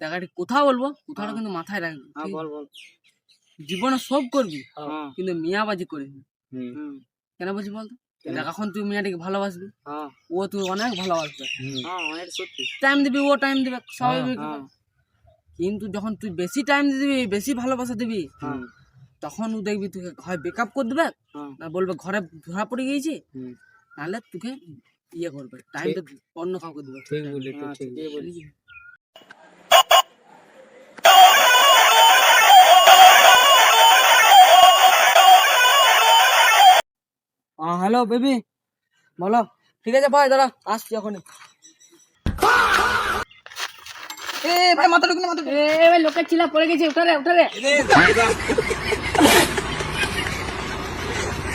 জায়গাটি কোথা বলবো, কোথাটা কিন্তু মাথায় রাখবি। বল বল। জীবনে সব করবি হ্যাঁ। কিন্তু মিয়াবাজি করিস না। হুম। কেন বলছি বলতো? এখন তুই মেয়েটাকে ভালোবাসবি, ও তুই অনেক ভালোবাসবে, অনেক সত্যি। টাইম দিবি, ও টাইম দিবে, স্বাভাবিক। কিন্তু যখন তুই বেশি টাইম দিবি, বেশি ভালোবাসা দিবি, তখন ও দেখবি তুই হয় ব্রেকআপ করে দেবে, না বলবে ঘরে ধরা পড়ে গিয়েছি, নাহলে তোকে ইয়ে করবে, টাইমটা অন্য কাউকে দিবে। ঠিক বলি, ঠিক বলি। হ্যালো বেবি, বলো। ঠিক আছে ভাই, দাঁড়া আসছি এখন। ভাই মাথা ঢুকুন, মাথা লোকের চিলা পড়ে গেছে, উঠারে উঠারে।